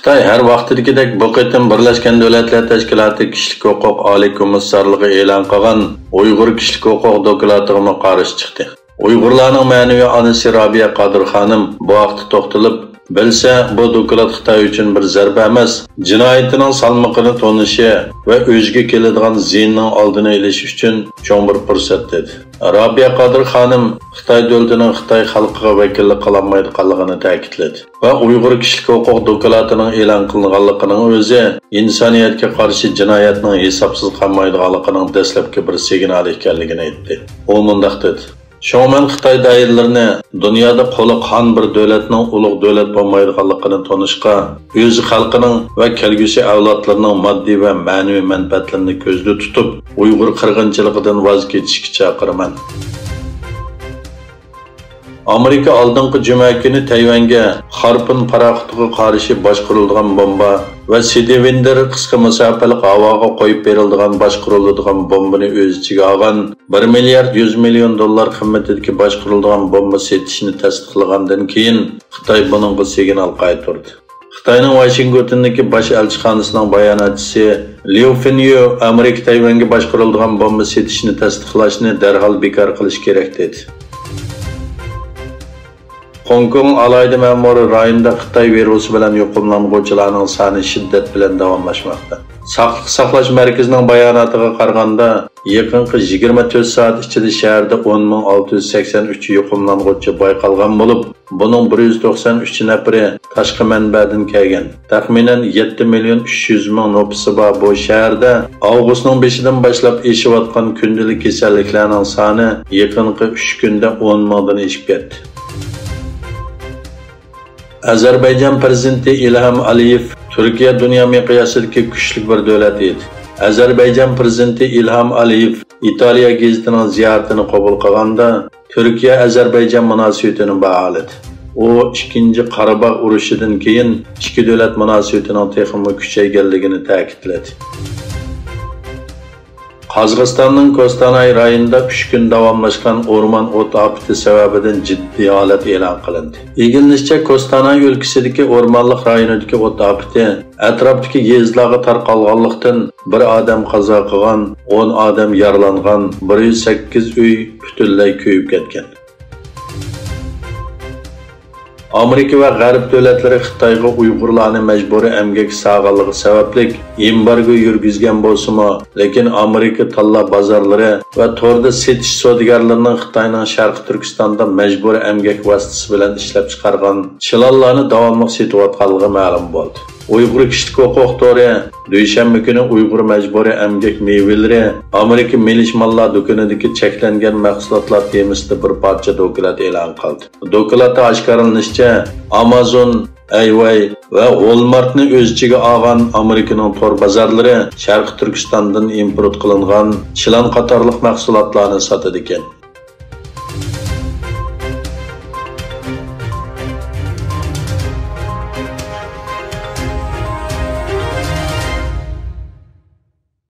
Xitoy har vaqtdagidek bu qitim Birlashgan Davlatlar Tashkiloti Kishilik huquq oliy komissarligi e'lon qilgan Uyg'ur kishilik huquq doklatiga qarshi chiqdi. Uyg'urlarning ma'naviy onasi Robiya Qodir xonim bu vaqtda to'xtalib, bilsa bu doklat Xitoy uchun bir zarba emas, jinoyatining salmoqini tonishi va o'ziga keladigan ziyinning oldini olish uchun cho'ng bir fursat dedi. Robiya Qodir xonim Xitoy davlatining Xitoy xalqiga vakillik qilolmaydiganligini ta'kidladi va Uyg'ur kishilik huquq doklatining e'lon qilinganligining o'zi insoniyatga qarshi jinoyatning hisobsiz qolmaydiganligining dastlabki bir signali ekanligini aytdi. U mundaq dedi: Şo'man Xitoy doiralarini dunyoda qo'li qon bir davlatning ulug' davlat bo'lmaydiganligini tonishqa, o'z xalqining va kelgusi avlodlarining moddiy va ma'naviy manfaatlarini ko'zda tutib, Uyg'ur qirg'inchiligidan voz kechishga chaqiraman. Amerika oldingi juma kuni Tayvanga Harpun paraxotiga qarshi boshqarilgan bomba va Sidewinder qisqa masofali havoga qo'yib berilgan boshqariladigan bombani o'z ichiga olgan 1 milliard 100 million dollar qimmatidagi boshqarilgan bomba setishni tasdiqlagandan keyin Xitoy buningga signal qaytardi. Xitoyning Washingtondagi bosh elchixonasining bayonotchisi Liu Fenyu Amerika Tayvanga boshqarilgan bomba setishni tasdiqlashni darhol bekor qilish kerak dedi. Hong Kong alayda ma'muriy rayonida Xitoy virusi bilan yo'qlanuvchilarning soni shiddat bilan davomlashmoqda. Saqliq saqlash markazining bayonotiga qaraganda, yaqinqi 24 soat ichida shaharda 10.683 yo'qlanuvchi bayqalgan bo'lib, buning 193 nafari tashqi manbadan kelgan. Taxminan 7.300.000 nufusi bor bu shaharda avgustning 5-dan boshlab eshiyotgan kundalik kasalliklarning soni yaqinqi 3 kunda 10 mingdan oshib ketdi. Azerbaycan prezidenti İlham Aliyev Türkiye dünya miqyosidagi kuchli bir davlat edi. Azerbaycan prezidenti İlham Aliyev İtaliya gazetining ziyoratini qabul qilganda Türkiye Azerbaycan munosabatini baholadi. O 2. Qarabağ urushidan keyin ikki davlat munosabatining texnik kuchayganligini ta'kidladi. Qozog'istonning Kostanay rayonida 3 kun davomlashgan o'rmon o't ofati sababidan jiddiy holat e'lon qilindi. Egilishicha Kostanay o'lkasidagi o'rmonlik rayonidagi o't ofati atrofdagi yezlarga tarqalganlikdan bir odam qazo qilgan, 10 odam yaralangan, 108 uy butunlay kuyib ketgan. Amerika va G'arb davlatlari Xitoyga Uyg'urlarni majburiy emgak sog'inligi sababli embargo yurgizgan bo'lsa-mu, lekin Amerika talla bozorlari va to'rda setish savdogarlarining Xitoyning Sharq Turkistonda majburiy emgak vositasi bilan ishlab chiqargan chilonlarni davomli setayotganligi ma'lum bo'ldi. Uyg'ur kishilik huquq to'ri dushanba kuni Uyg'ur majburiy emgak mevalari Amerika milishmonlar do'konidagi cheklangan mahsulotlar temisida bir parcha doklat e'lon qildi. Doklatda oshkorlanishicha, Amazon, Ayway va Walmartni o'z ichiga olgan Amerikaning tor bozorlari Sharq Turkistondan import qilingan chilon qatorliq mahsulotlarni sotadi ekan.